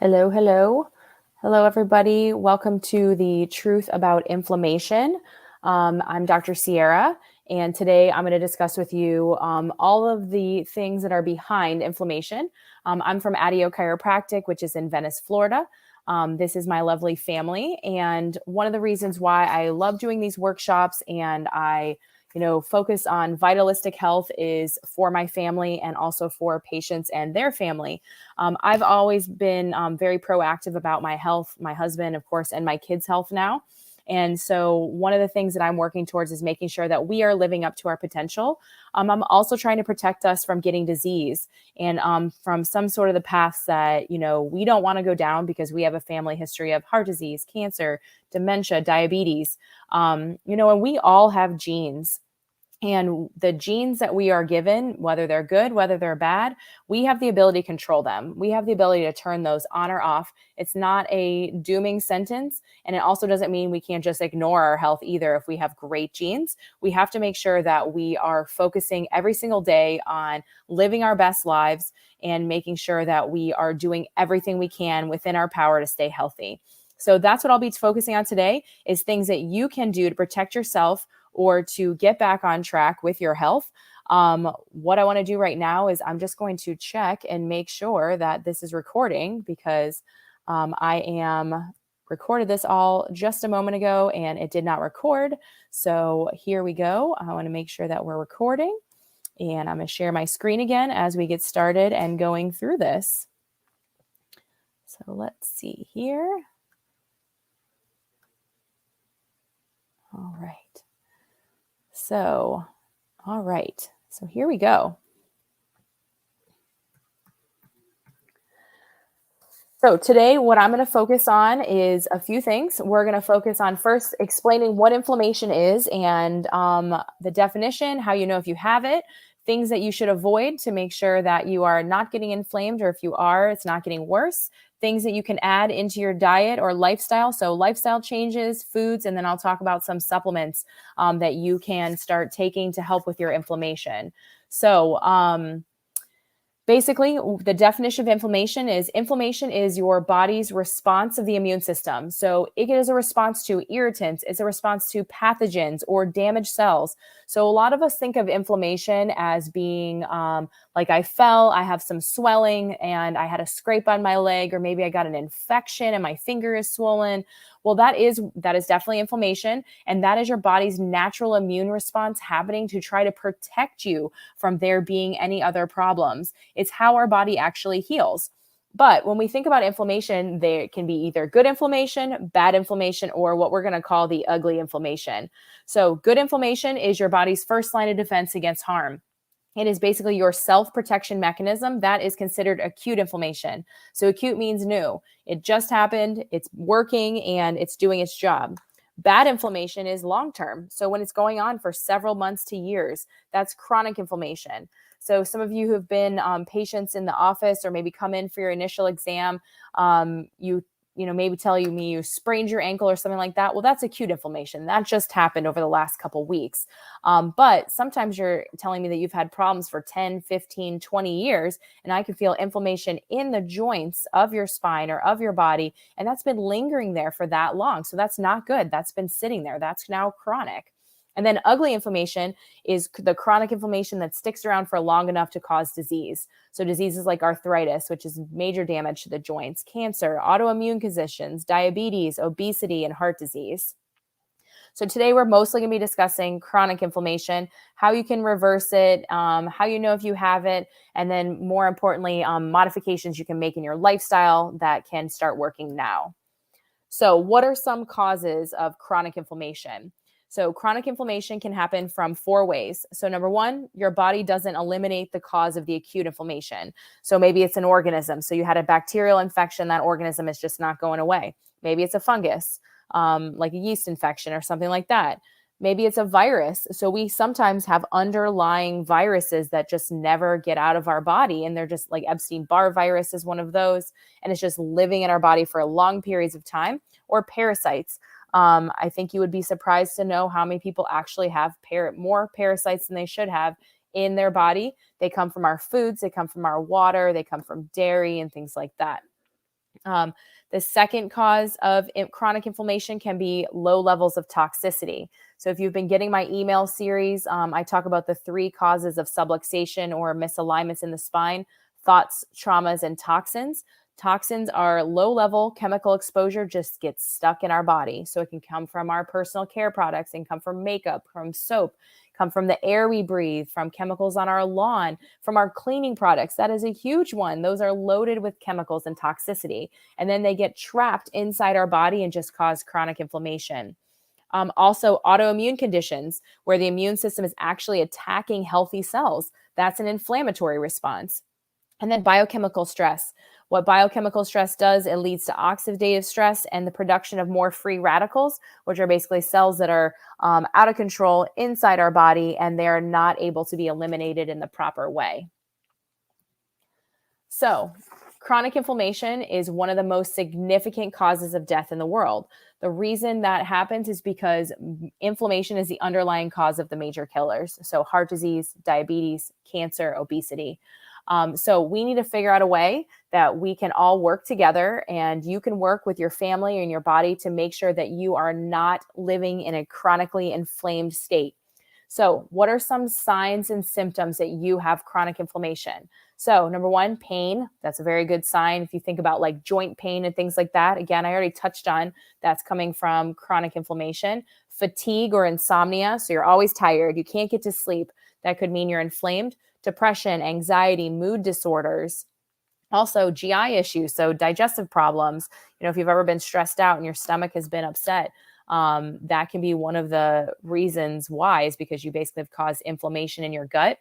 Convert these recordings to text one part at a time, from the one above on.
Hello, hello. Hello, everybody. Welcome to the Truth About Inflammation. I'm Dr. Sierra, and today I'm going to discuss with you all of the things that are behind inflammation. I'm from Adio Chiropractic, which is in Venice, Florida. This is my lovely family, and one of the reasons why I love doing these workshops and I focus on vitalistic health is for my family and also for patients and their family. I've always been very proactive about my health, my husband, of course, and my kids' health now. And so one of the things that I'm working towards is making sure that we are living up to our potential. I'm also trying to protect us from getting disease and from some sort of the paths that, we don't want to go down because we have a family history of heart disease, cancer, dementia, diabetes. And we all have genes. And the genes that we are given, whether they're good, whether they're bad, we have the ability to control them. We have the ability to turn those on or off. It's not a dooming sentence. And it also doesn't mean we can't just ignore our health either if we have great genes. We have to make sure that we are focusing every single day on living our best lives and making sure that we are doing everything we can within our power to stay healthy. So that's what I'll be focusing on today is things that you can do to protect yourself or to get back on track with your health. What I want to do right now is I'm just going to check and make sure that this is recording because I am recorded this all just a moment ago and it did not record. So here we go. I want to make sure that we're recording and I'm going to share my screen again as we get started and going through this. So let's see here. All right. So, all right. So here we go. So today, what I'm going to focus on is a few things. We're going to focus on first explaining what inflammation is and the definition, how you know if you have it, things that you should avoid to make sure that you are not getting inflamed, or if you are, it's not getting worse, things that you can add into your diet or lifestyle. So lifestyle changes, foods, and then I'll talk about some supplements that you can start taking to help with your inflammation. So, basically, the definition of inflammation is your body's response of the immune system. So it is a response to irritants, it's a response to pathogens or damaged cells. So a lot of us think of inflammation as being like I fell, I have some swelling and I had a scrape on my leg, or maybe I got an infection and my finger is swollen. Well, that is definitely inflammation. And that is your body's natural immune response happening to try to protect you from there being any other problems. It's how our body actually heals. But when we think about inflammation, there can be either good inflammation, bad inflammation, or what we're going to call the ugly inflammation. So good inflammation is your body's first line of defense against harm. It is basically your self-protection mechanism. That is considered acute inflammation. So acute means new. It just happened, it's working, and it's doing its job. Bad inflammation is long-term. So when it's going on for several months to years, that's chronic inflammation. So some of you who have been patients in the office or maybe come in for your initial exam, you maybe tell me you sprained your ankle or something like that. Well, that's acute inflammation. That just happened over the last couple of weeks. But sometimes you're telling me that you've had problems for 10, 15, 20 years, and I can feel inflammation in the joints of your spine or of your body, and that's been lingering there for that long. So that's not good. That's been sitting there. That's now chronic. And then ugly inflammation is the chronic inflammation that sticks around for long enough to cause disease. So diseases like arthritis, which is major damage to the joints, cancer, autoimmune conditions, diabetes, obesity, and heart disease. So today we're mostly going to be discussing chronic inflammation, how you can reverse it, how you know if you have it, and then more importantly, modifications you can make in your lifestyle that can start working now. So what are some causes of chronic inflammation? So chronic inflammation can happen from 4 ways. So number 1, your body doesn't eliminate the cause of the acute inflammation. So maybe it's an organism. So you had a bacterial infection, that organism is just not going away. Maybe it's a fungus, like a yeast infection or something like that. Maybe it's a virus. So we sometimes have underlying viruses that just never get out of our body. And they're just like Epstein-Barr virus is one of those. And it's just living in our body for long periods of time. Or parasites. I think you would be surprised to know how many people actually have more parasites than they should have in their body. They come from our foods, they come from our water, they come from dairy and things like that. The second cause of chronic inflammation can be low levels of toxicity. So if you've been getting my email series, I talk about the 3 causes of subluxation or misalignments in the spine: thoughts, traumas, and toxins. Toxins are low-level chemical exposure, just gets stuck in our body. So it can come from our personal care products, and come from makeup, from soap, come from the air we breathe, from chemicals on our lawn, from our cleaning products. That is a huge one. Those are loaded with chemicals and toxicity, and then they get trapped inside our body and just cause chronic inflammation. Also, autoimmune conditions where the immune system is actually attacking healthy cells. That's an inflammatory response. And then biochemical stress. What biochemical stress does, it leads to oxidative stress and the production of more free radicals, which are basically cells that are out of control inside our body, and they're not able to be eliminated in the proper way. So, chronic inflammation is one of the most significant causes of death in the world. The reason that happens is because inflammation is the underlying cause of the major killers. So, heart disease, diabetes, cancer, obesity. So we need to figure out a way that we can all work together, and you can work with your family and your body to make sure that you are not living in a chronically inflamed state. So what are some signs and symptoms that you have chronic inflammation? So number 1, pain. That's a very good sign. If you think about like joint pain and things like that, again, I already touched on that's coming from chronic inflammation. Fatigue or insomnia. So you're always tired. You can't get to sleep. That could mean you're inflamed. Depression, anxiety, mood disorders. Also GI issues, so digestive problems. If you've ever been stressed out and your stomach has been upset, that can be one of the reasons why, is because you basically have caused inflammation in your gut.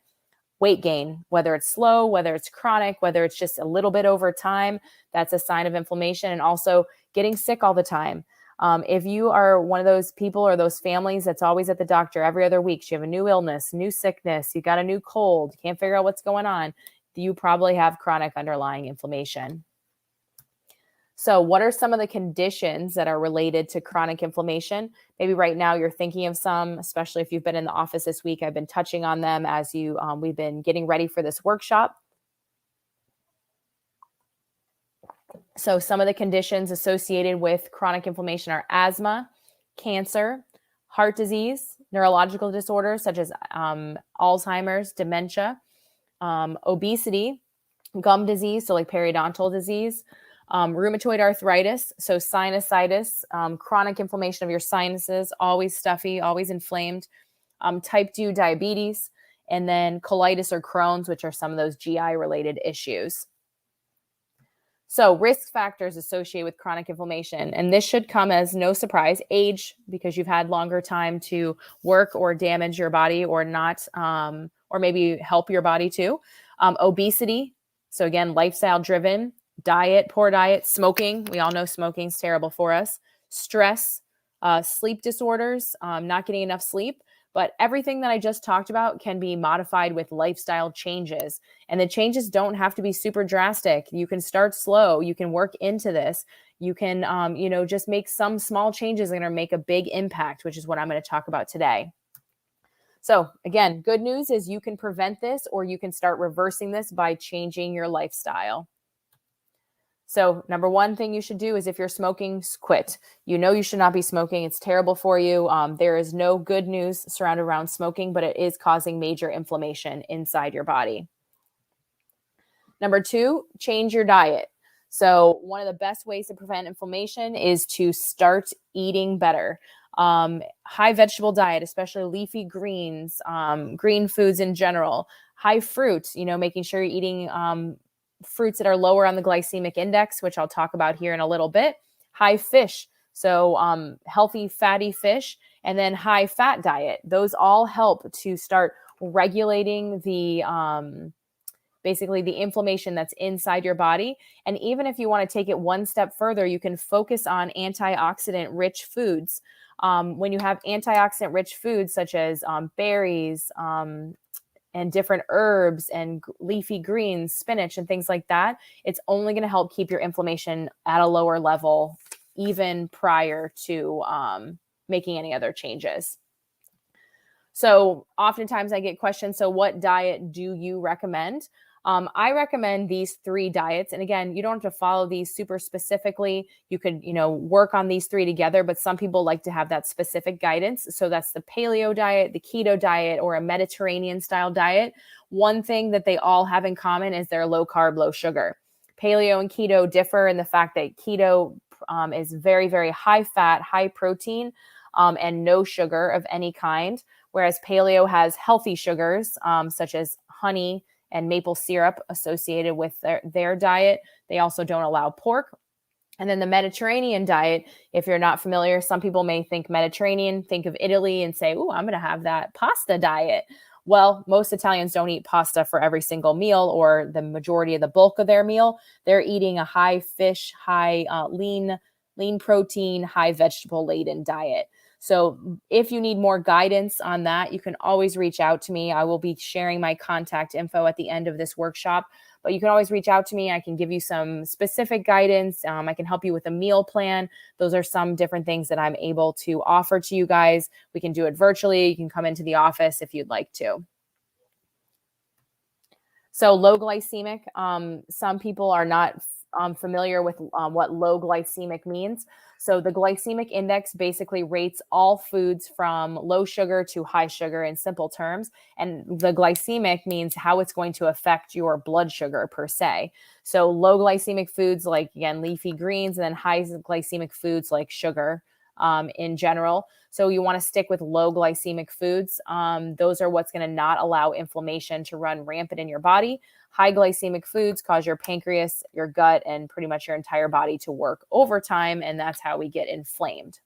Weight gain, whether it's slow, whether it's chronic, whether it's just a little bit over time, that's a sign of inflammation. And also getting sick all the time. If you are one of those people or those families that's always at the doctor every other week, you have a new illness, new sickness, you got a new cold, you can't figure out what's going on, you probably have chronic underlying inflammation. So what are some of the conditions that are related to chronic inflammation? Maybe right now you're thinking of some, especially if you've been in the office this week. I've been touching on them as we've been getting ready for this workshop. So some of the conditions associated with chronic inflammation are asthma, cancer, heart disease, neurological disorders such as Alzheimer's, dementia, obesity, gum disease, so like periodontal disease, rheumatoid arthritis, so sinusitis, chronic inflammation of your sinuses, always stuffy, always inflamed, type 2 diabetes, and then colitis or Crohn's, which are some of those GI-related issues. So risk factors associated with chronic inflammation, and this should come as no surprise: age, because you've had longer time to work or damage your body or not, or maybe help your body too. Obesity, so again, lifestyle driven. Diet, poor diet, smoking. We all know smoking is terrible for us. Stress, sleep disorders, not getting enough sleep. But everything that I just talked about can be modified with lifestyle changes. And the changes don't have to be super drastic. You can start slow. You can work into this. You can, just make some small changes that are going to make a big impact, which is what I'm going to talk about today. So again, good news is you can prevent this, or you can start reversing this by changing your lifestyle. So number 1 thing you should do is, if you're smoking, quit. You should not be smoking. It's terrible for you. There is no good news surrounded around smoking, but it is causing major inflammation inside your body. Number 2, change your diet. So one of the best ways to prevent inflammation is to start eating better. High vegetable diet, especially leafy greens, green foods in general, high fruit, making sure you're eating fruits that are lower on the glycemic index, which I'll talk about here in a little bit. High fish, so healthy fatty fish, and then high fat diet. Those all help to start regulating the basically the inflammation that's inside your body. And even if you want to take it one step further, you can focus on antioxidant rich foods. When you have antioxidant rich foods such as berries, and different herbs and leafy greens, spinach and things like that, it's only going to help keep your inflammation at a lower level, even prior to making any other changes. So oftentimes I get questions, so what diet do you recommend? I recommend these 3 diets. And again, you don't have to follow these super specifically. You could, work on these 3 together, but some people like to have that specific guidance. So that's the paleo diet, the keto diet, or a Mediterranean style diet. One thing that they all have in common is they're low carb, low sugar. Paleo and keto differ in the fact that keto is very, very high fat, high protein, and no sugar of any kind, whereas paleo has healthy sugars such as honey and maple syrup associated with their diet. They also don't allow pork. And then the Mediterranean diet, if you're not familiar, some people may think Mediterranean, think of Italy and say, "Ooh, I'm going to have that pasta diet." Well, most Italians don't eat pasta for every single meal or the majority of the bulk of their meal. They're eating a high fish, high lean protein, high vegetable laden diet. So if you need more guidance on that, you can always reach out to me. I will be sharing my contact info at the end of this workshop, but you can always reach out to me. I can give you some specific guidance. I can help you with a meal plan. Those are some different things that I'm able to offer to you guys. We can do it virtually. You can come into the office if you'd like to. So low glycemic, some people are not familiar with what low glycemic means. So the glycemic index basically rates all foods from low sugar to high sugar in simple terms. And the glycemic means how it's going to affect your blood sugar per se. So low glycemic foods like, again, leafy greens, and then high glycemic foods like sugar in general. So you want to stick with low glycemic foods. Those are what's going to not allow inflammation to run rampant in your body. High glycemic foods cause your pancreas, your gut, and pretty much your entire body to work overtime, and that's how we get inflamed.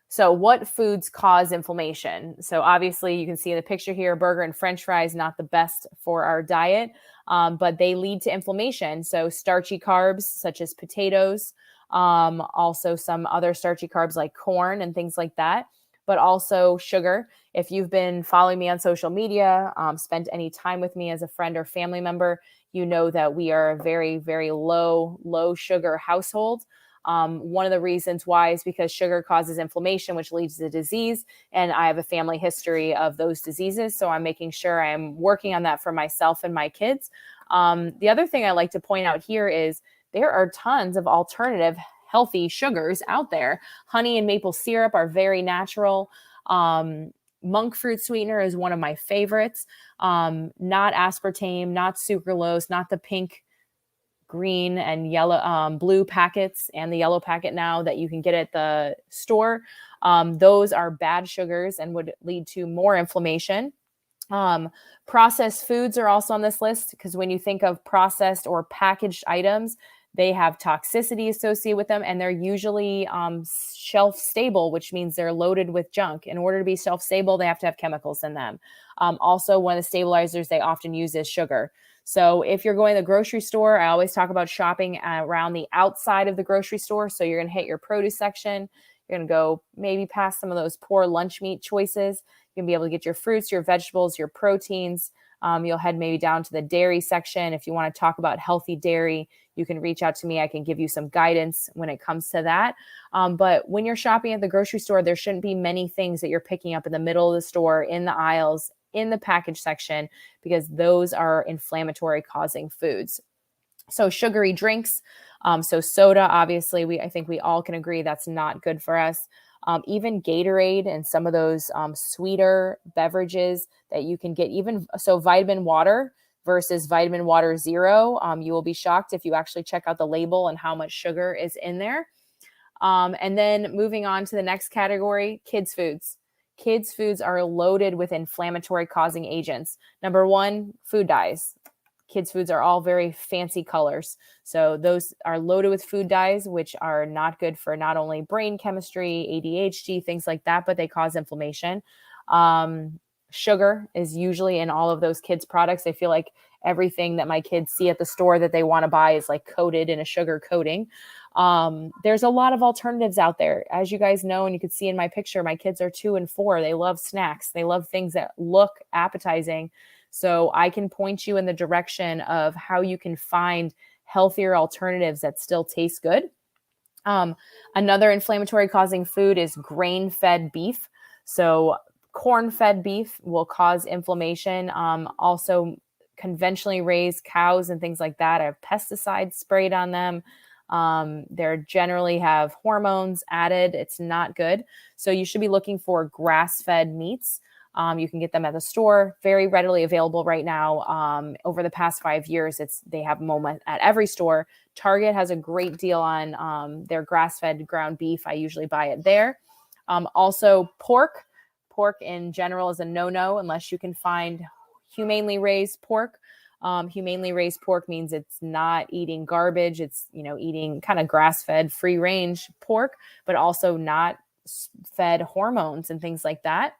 So what foods cause inflammation? So obviously you can see in the picture here, burger and french fries, not the best for our diet, but they lead to inflammation. So starchy carbs such as potatoes, also some other starchy carbs like corn and things like that, but also sugar. If you've been following me on social media, spent any time with me as a friend or family member, you know that we are a very, very low sugar household. One of the reasons why is because sugar causes inflammation, which leads to disease. And I have a family history of those diseases. So I'm making sure I'm working on that for myself and my kids. The other thing I like to point out here is there are tons of alternative healthy sugars out there. Honey and maple syrup are very natural. Monk fruit sweetener is one of my favorites. Not aspartame, not sucralose, not the pink, green, and yellow, blue packets, and the yellow packet now that you can get at the store. Those are bad sugars and would lead to more inflammation. Processed foods are also on this list because when you think of processed or packaged items, they have toxicity associated with them, and they're usually shelf stable, which means they're loaded with junk. In order to be shelf stable, they have to have chemicals in them. Also, one of the stabilizers they often use is sugar. So if you're going to the grocery store, I always talk about shopping around the outside of the grocery store. So you're going to hit your produce section. You're going to go maybe past some of those poor lunch meat choices. You're going to be able to get your fruits, your vegetables, your proteins. You'll head maybe down to the dairy section. If you want to talk about healthy dairy, you can reach out to me. I can give you some guidance when it comes to that. But when you're shopping at the grocery store, there shouldn't be many things that you're picking up in the middle of the store, in the aisles, in the package section, because those are inflammatory causing foods. So sugary drinks, so soda, obviously, I think we all can agree that's not good for us. Even Gatorade and some of those sweeter beverages that you can get, even so vitamin water versus vitamin water zero, you will be shocked if you actually check out the label and how much sugar is in there. And then moving on to the next category, kids' foods. Kids' foods are loaded with inflammatory causing agents. Number one, food dyes. Kids' foods are all very fancy colors. So those are loaded with food dyes, which are not good for not only brain chemistry, ADHD, things like that, but they cause inflammation. Sugar is usually in all of those kids' products. I feel like everything that my kids see at the store that they want to buy is like coated in a sugar coating. There's a lot of alternatives out there. As you guys know, and you can see in my picture, my kids are 2 and 4. They love snacks. They love things that look appetizing. So I can point you in the direction of how you can find healthier alternatives that still taste good. Another inflammatory causing food is grain-fed beef. So corn-fed beef will cause inflammation. Also conventionally raised cows and things like that have pesticides sprayed on them. They generally have hormones added. It's not good. So you should be looking for grass-fed meats. You can get them at the store, very readily available right now. Over the past 5 years, they have them at every store. Target has a great deal on their grass-fed ground beef. I usually buy it there. Also, pork. Pork in general is a no-no unless you can find humanely raised pork. Humanely raised pork means it's not eating garbage. It's, eating kind of grass-fed, free-range pork, but also not fed hormones and things like that.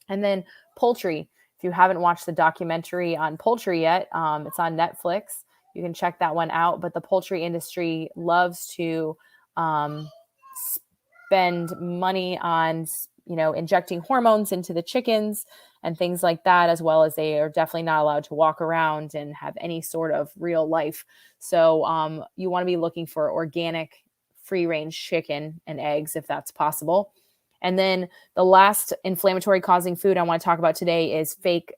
And then poultry. If you haven't watched the documentary on poultry yet, it's on Netflix. You can check that one out. But the poultry industry loves to spend money on, injecting hormones into the chickens and things like that, as well as they are definitely not allowed to walk around and have any sort of real life. So you want to be looking for organic, free-range chicken and eggs if that's possible. And then the last inflammatory causing food I want to talk about today is fake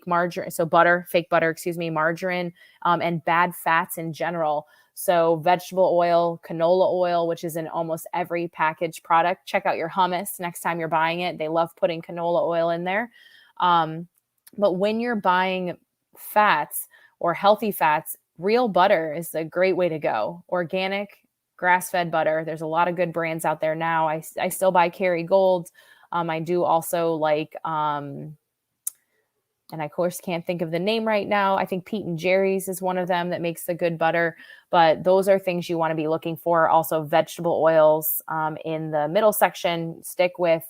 margarine. So fake butter, margarine, and bad fats in general. So vegetable oil, canola oil, which is in almost every packaged product. Check out your hummus next time you're buying it. They love putting canola oil in there. But when you're buying fats or healthy fats, real butter is a great way to go. Organic, grass-fed butter. There's a lot of good brands out there now. I still buy Kerrygold. I do also like, and I of course can't think of the name right now. I think Pete and Jerry's is one of them that makes the good butter, but those are things you want to be looking for. Also vegetable oils in the middle section, stick with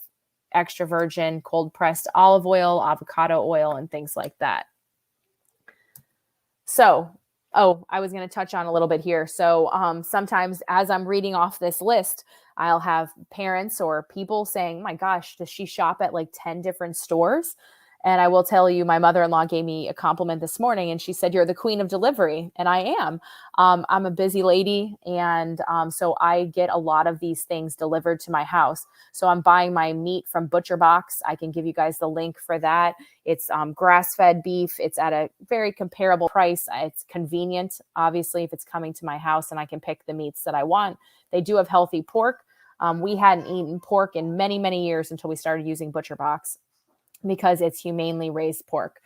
extra virgin, cold pressed olive oil, avocado oil, and things like that. So, I was going to touch on a little bit here. So sometimes as I'm reading off this list, I'll have parents or people saying, my gosh, does she shop at like 10 different stores? And I will tell you, my mother-in-law gave me a compliment this morning and she said, you're the queen of delivery. And I am. I'm a busy lady. And so I get a lot of these things delivered to my house. So I'm buying my meat from Butcher Box. I can give you guys the link for that. It's grass-fed beef. It's at a very comparable price. It's convenient, obviously, if it's coming to my house and I can pick the meats that I want. They do have healthy pork. We hadn't eaten pork in many, many years until we started using Butcher Box, because it's humanely raised pork.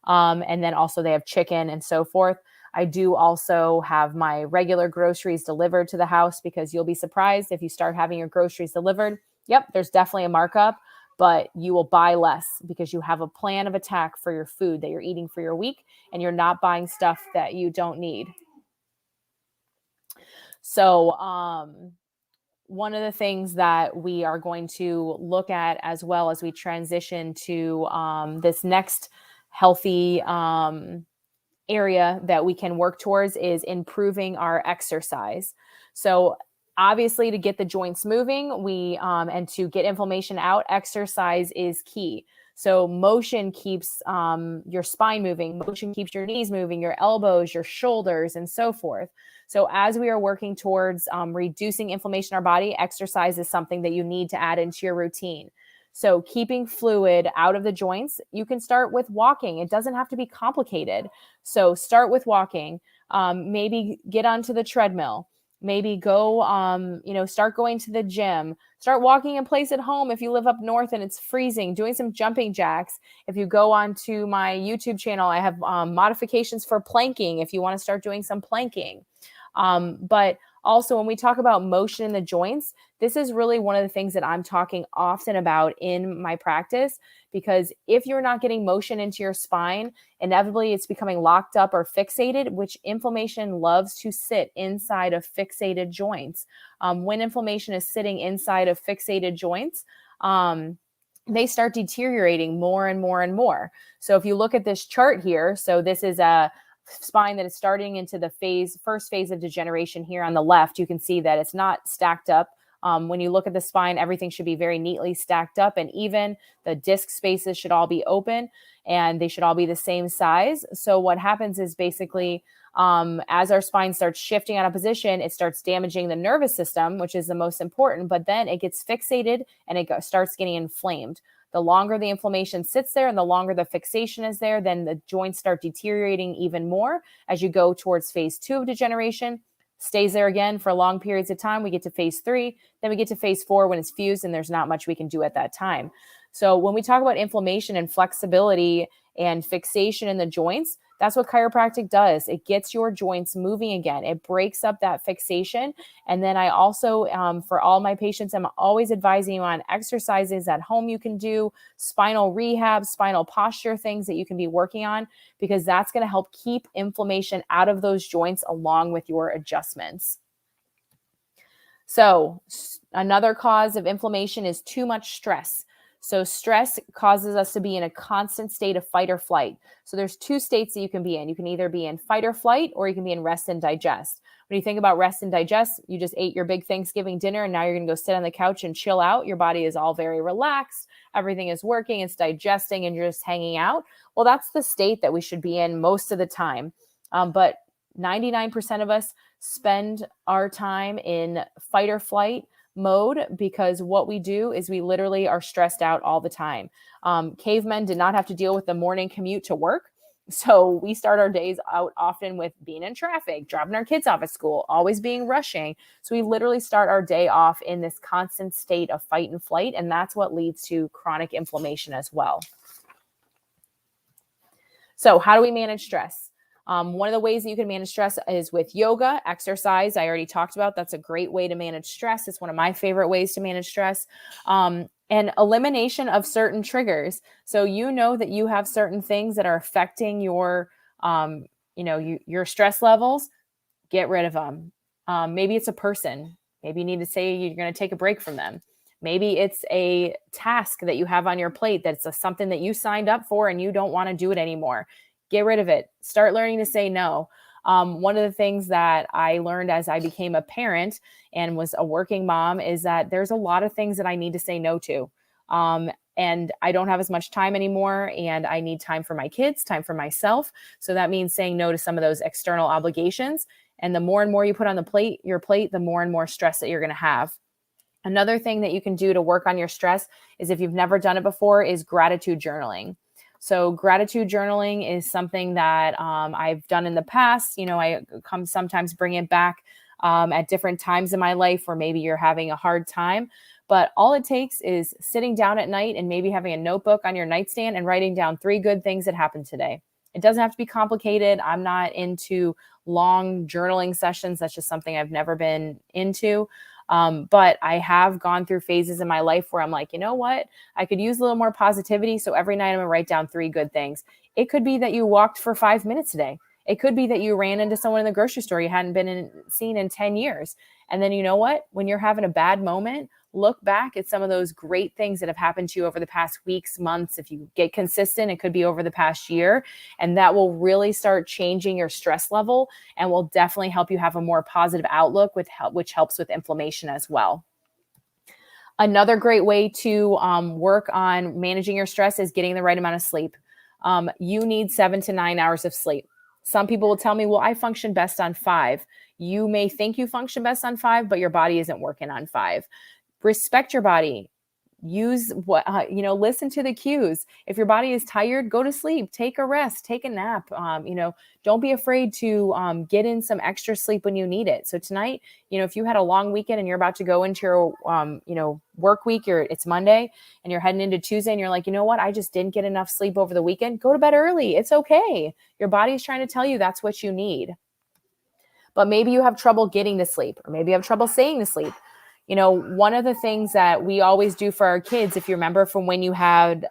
And then also they have chicken and so forth. I do also have my regular groceries delivered to the house, because you'll be surprised if you start having your groceries delivered. Yep, there's definitely a markup, but you will buy less because you have a plan of attack for your food that you're eating for your week, and you're not buying stuff that you don't need. So, one of the things that we are going to look at as well as we transition to this next healthy area that we can work towards is improving our exercise. So obviously, to get the joints moving, and to get inflammation out, exercise is key. So motion keeps your spine moving, motion keeps your knees moving, your elbows, your shoulders, and so forth. So as we are working towards reducing inflammation in our body, exercise is something that you need to add into your routine. So keeping fluid out of the joints, you can start with walking. It doesn't have to be complicated. So start with walking. Maybe get onto the treadmill. Maybe go, start going to the gym. Start walking in place at home if you live up north and it's freezing, doing some jumping jacks. If you go onto my YouTube channel, I have modifications for planking if you want to start doing some planking. But also, when we talk about motion in the joints, this is really one of the things that I'm talking often about in my practice, because if you're not getting motion into your spine, inevitably it's becoming locked up or fixated, which inflammation loves to sit inside of fixated joints. When inflammation is sitting inside of fixated joints, they start deteriorating more and more and more. So if you look at this chart here, so this is a spine that is starting into the first phase of degeneration here on the left. You can see that it's not stacked up. When you look at the spine, everything should be very neatly stacked up, and even the disc spaces should all be open and they should all be the same size. So what happens is basically as our spine starts shifting out of position, it starts damaging the nervous system, which is the most important, but then it gets fixated and it starts getting inflamed. The longer the inflammation sits there and the longer the fixation is there, then the joints start deteriorating even more as you go towards phase 2 of degeneration. Stays there again for long periods of time. We get to phase 3, then we get to phase 4 when it's fused and there's not much we can do at that time. So when we talk about inflammation and flexibility and fixation in the joints, that's what chiropractic does. It gets your joints moving again. It breaks up that fixation. And then I also, for all my patients, I'm always advising you on exercises at home you can do, spinal rehab, spinal posture things that you can be working on, because that's going to help keep inflammation out of those joints along with your adjustments. So another cause of inflammation is too much stress. So stress causes us to be in a constant state of fight or flight. So there's 2 states that you can be in. You can either be in fight or flight, or you can be in rest and digest. When you think about rest and digest, you just ate your big Thanksgiving dinner and now you're going to go sit on the couch and chill out. Your body is all very relaxed. Everything is working, it's digesting, and you're just hanging out. Well, that's the state that we should be in most of the time. But 99% of us spend our time in fight or flight mode, because what we do is we literally are stressed out all the time. Cavemen did not have to deal with the morning commute to work. So we start our days out often with being in traffic, dropping our kids off at school, always being rushing. So we literally start our day off in this constant state of fight and flight. And that's what leads to chronic inflammation as well. So how do we manage stress? One of the ways that you can manage stress is with yoga, exercise. I already talked about that's a great way to manage stress. It's one of my favorite ways to manage stress. And elimination of certain triggers. So you know that you have certain things that are affecting your, your stress levels. Get rid of them. Maybe it's a person. Maybe you need to say you're going to take a break from them. Maybe it's a task that you have on your plate that's something that you signed up for and you don't want to do it anymore. Get rid of it. Start learning to say no. One of the things that I learned as I became a parent and was a working mom is that there's a lot of things that I need to say no to. And I don't have as much time anymore, and I need time for my kids, time for myself. So that means saying no to some of those external obligations. And the more and more you put on your plate, the more and more stress that you're going to have. Another thing that you can do to work on your stress is, if you've never done it before, is gratitude journaling. So gratitude journaling is something that I've done in the past. I sometimes bring it back at different times in my life where maybe you're having a hard time. But all it takes is sitting down at night and maybe having a notebook on your nightstand and writing down 3 good things that happened today. It doesn't have to be complicated. I'm not into long journaling sessions. That's just something I've never been into. But I have gone through phases in my life where I'm like, you know what? I could use a little more positivity. So every night I'm going to write down 3 good things. It could be that you walked for 5 minutes today. It could be that you ran into someone in the grocery store you hadn't seen in 10 years. And then you know what? When you're having a bad moment, look back at some of those great things that have happened to you over the past weeks, months. If you get consistent, it could be over the past year. And that will really start changing your stress level and will definitely help you have a more positive outlook, which helps with inflammation as well. Another great way to work on managing your stress is getting the right amount of sleep. You need 7 to 9 hours of sleep. Some people will tell me, well, I function best on 5. You may think you function best on 5, but your body isn't working on 5. Respect your body. Use listen to the cues. If your body is tired, go to sleep, take a rest, take a nap. Don't be afraid to get in some extra sleep when you need it. So tonight, if you had a long weekend and you're about to go into your, work week, it's Monday and you're heading into Tuesday and you're like, you know what? I just didn't get enough sleep over the weekend. Go to bed early. It's okay. Your body's trying to tell you that's what you need. But maybe you have trouble getting to sleep, or maybe you have trouble staying to sleep. One of the things that we always do for our kids, if you remember from when you had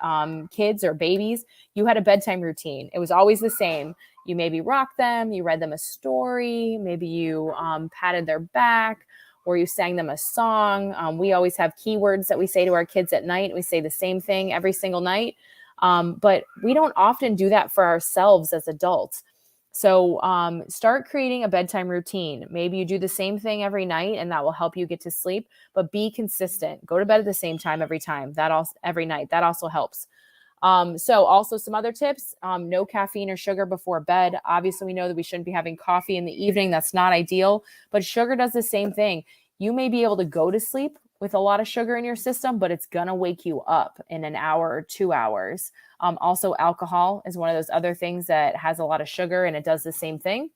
kids or babies, you had a bedtime routine. It was always the same. You maybe rocked them, you read them a story, maybe you patted their back, or you sang them a song. We always have keywords that we say to our kids at night. We say the same thing every single night. But we don't often do that for ourselves as adults. So start creating a bedtime routine. Maybe you do the same thing every night and that will help you get to sleep, but be consistent. Go to bed at the same time every night. That also helps. So also some other tips, no caffeine or sugar before bed. Obviously we know that we shouldn't be having coffee in the evening. That's not ideal, but sugar does the same thing. You may be able to go to sleep with a lot of sugar in your system, but it's going to wake you up in an hour or 2 hours. Also, alcohol is one of those other things that has a lot of sugar and it does the same thing.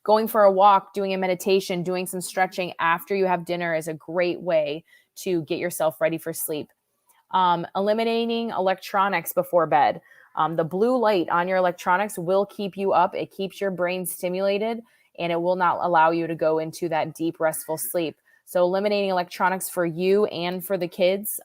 Going for a walk, doing a meditation, doing some stretching after you have dinner is a great way to get yourself ready for sleep. Eliminating electronics before bed. The blue light on your electronics will keep you up. It keeps your brain stimulated and it will not allow you to go into that deep, restful sleep. So eliminating electronics for you and for the kids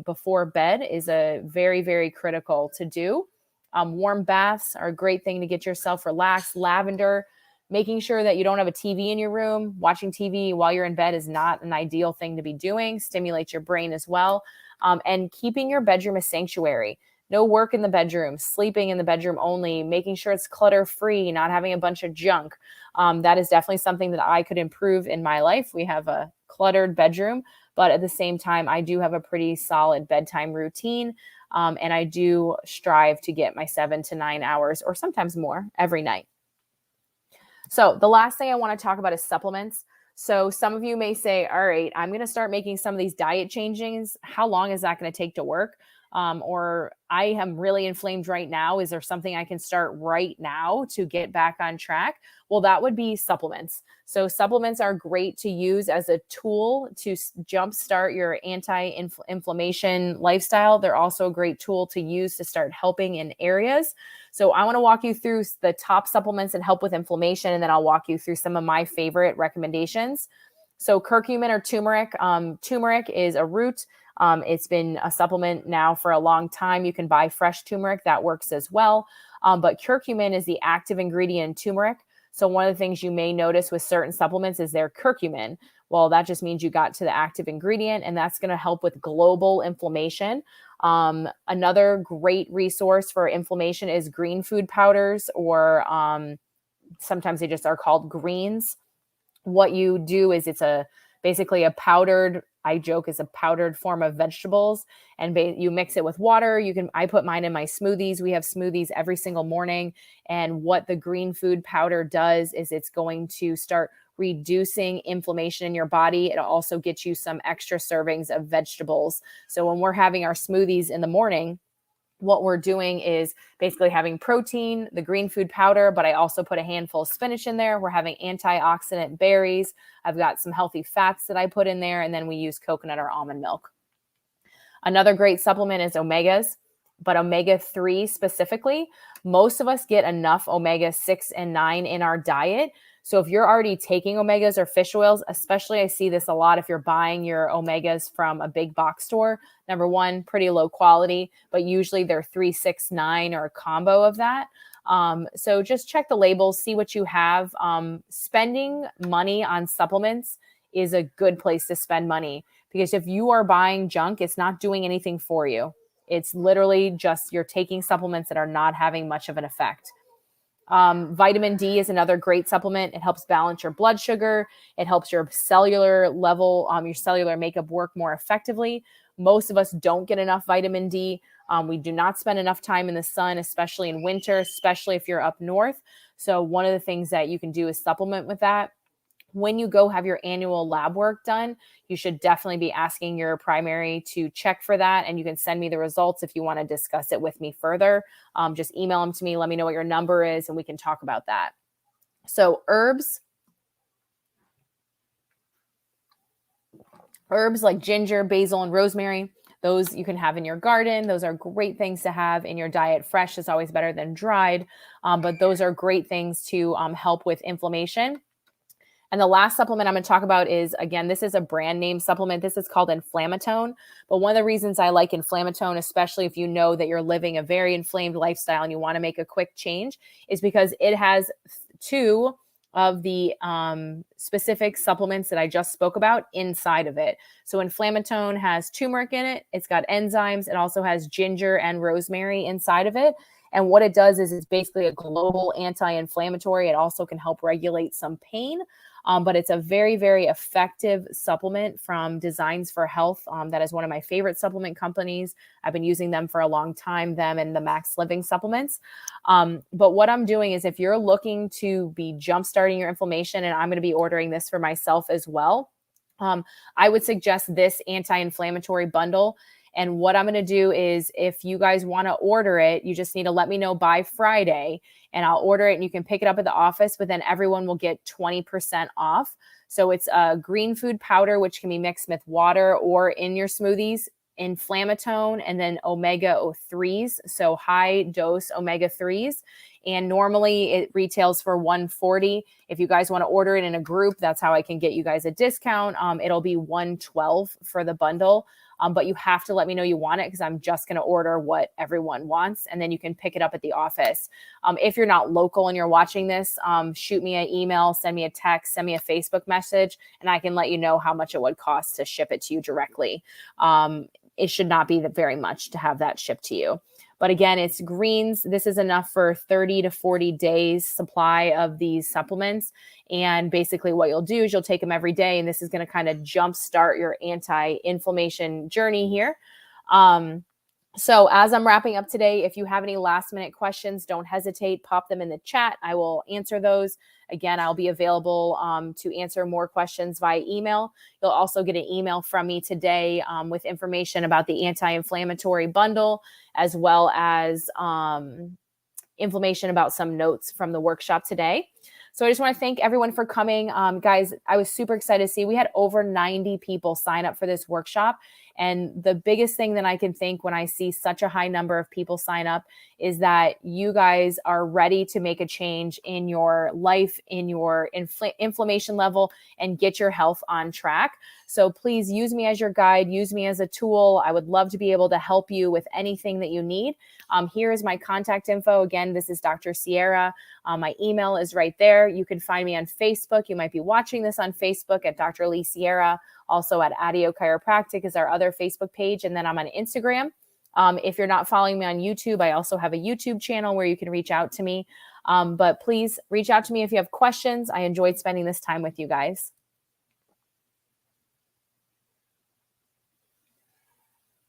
before bed is a very, very critical to do. Warm baths are a great thing to get yourself relaxed. Lavender, making sure that you don't have a TV in your room. Watching TV while you're in bed is not an ideal thing to be doing. Stimulates your brain as well. And keeping your bedroom a sanctuary. No work in the bedroom, sleeping in the bedroom only, making sure it's clutter-free, not having a bunch of junk. That is definitely something that I could improve in my life. We have a cluttered bedroom, but at the same time, I do have a pretty solid bedtime routine. And I do strive to get my 7 to 9 hours or sometimes more every night. So the last thing I want to talk about is supplements. So some of you may say, all right, I'm going to start making some of these diet changes. How long is that going to take to work? Or I am really inflamed right now. Is there something I can start right now to get back on track? Well, that would be supplements. So supplements are great to use as a tool to jumpstart your anti-inflammation lifestyle. They're also a great tool to use to start helping in areas. So I want to walk you through the top supplements that help with inflammation, and then I'll walk you through some of my favorite recommendations. So curcumin or turmeric. Turmeric is a root. It's been a supplement now for a long time. You can buy fresh turmeric. That works as well. But curcumin is the active ingredient in turmeric. So one of the things you may notice with certain supplements is their curcumin. Well, that just means you got to the active ingredient, and that's going to help with global inflammation. Another great resource for inflammation is green food powders, or sometimes they just are called greens. What you do is it's basically a powdered, I joke, is a powdered form of vegetables, and you mix it with water. I put mine in my smoothies. We have smoothies every single morning. And what the green food powder does is it's going to start reducing inflammation in your body. It'll also get you some extra servings of vegetables. So when we're having our smoothies in the morning, what we're doing is basically having protein, the green food powder, but I also put a handful of spinach in there. We're having antioxidant berries. I've got some healthy fats that I put in there, and then we use coconut or almond milk. Another great supplement is omegas, but omega-3 specifically. Most of us get enough omega-6 and 9 in our diet. So if you're already taking omegas or fish oils, especially I see this a lot if you're buying your omegas from a big box store, number one, pretty low quality, but usually they're 3, 6, 9 or a combo of that. So just check the labels, see what you have. Spending money on supplements is a good place to spend money, because if you are buying junk, it's not doing anything for you. It's literally just you're taking supplements that are not having much of an effect. Vitamin D is another great supplement. It helps balance your blood sugar. It helps your cellular level, your cellular makeup work more effectively. Most of us don't get enough vitamin D. We do not spend enough time in the sun, especially in winter, especially if you're up north. So one of the things that you can do is supplement with that. When you go have your annual lab work done, you should definitely be asking your primary to check for that. And you can send me the results if you want to discuss it with me further. Just email them to me. Let me know what your number is, and we can talk about that. So herbs like ginger, basil, and rosemary, those you can have in your garden. Those are great things to have in your diet. Fresh is always better than dried, but those are great things to help with inflammation. And the last supplement I'm going to talk about is, again, this is a brand name supplement. This is called Inflammatone. But one of the reasons I like Inflammatone, especially if you know that you're living a very inflamed lifestyle and you want to make a quick change, is because it has 2 of the specific supplements that I just spoke about inside of it. So Inflammatone has turmeric in it. It's got enzymes. It also has ginger and rosemary inside of it. And what it does is it's basically a global anti-inflammatory. It also can help regulate some pain. But it's a very, very effective supplement from Designs for Health. That is one of my favorite supplement companies. I've been using them for a long time, them and the Max Living supplements. But what I'm doing is, if you're looking to be jumpstarting your inflammation, and I'm going to be ordering this for myself as well, I would suggest this anti-inflammatory bundle. And what I'm going to do is, if you guys want to order it, you just need to let me know by Friday and I'll order it and you can pick it up at the office, but then everyone will get 20% off. So it's a green food powder, which can be mixed with water or in your smoothies, inflammatone, and then omega-3s. So high dose omega-3s. And normally it retails for $140. If you guys want to order it in a group, that's how I can get you guys a discount. It'll be $112 for the bundle. But you have to let me know you want it, because I'm just going to order what everyone wants, and then you can pick it up at the office. If you're not local and you're watching this, shoot me an email, send me a text, send me a Facebook message, and I can let you know how much it would cost to ship it to you directly. It should not be very much to have that shipped to you. But again, it's greens. This is enough for 30 to 40 days supply of these supplements. And basically what you'll do is you'll take them every day, and this is going to kind of jumpstart your anti-inflammation journey here. So as I'm wrapping up today, if you have any last minute questions, don't hesitate, pop them in the chat. I will answer those. Again, I'll be available to answer more questions via email. You'll also get an email from me today with information about the anti-inflammatory bundle, as well as information about some notes from the workshop today. So I just want to thank everyone for coming. Guys, I was super excited to see we had over 90 people sign up for this workshop. And the biggest thing that I can think when I see such a high number of people sign up is that you guys are ready to make a change in your life, in your inflammation level, and get your health on track. So please use me as your guide, use me as a tool. I would love to be able to help you with anything that you need. Here is my contact info. Again, this is Dr. Sierra. My email is right there. You can find me on Facebook. You might be watching this on Facebook at Dr. Lee Sierra. Also at Adio Chiropractic is our other Facebook page. And then I'm on Instagram. If you're not following me on YouTube, I also have a YouTube channel where you can reach out to me. But please reach out to me if you have questions. I enjoyed spending this time with you guys.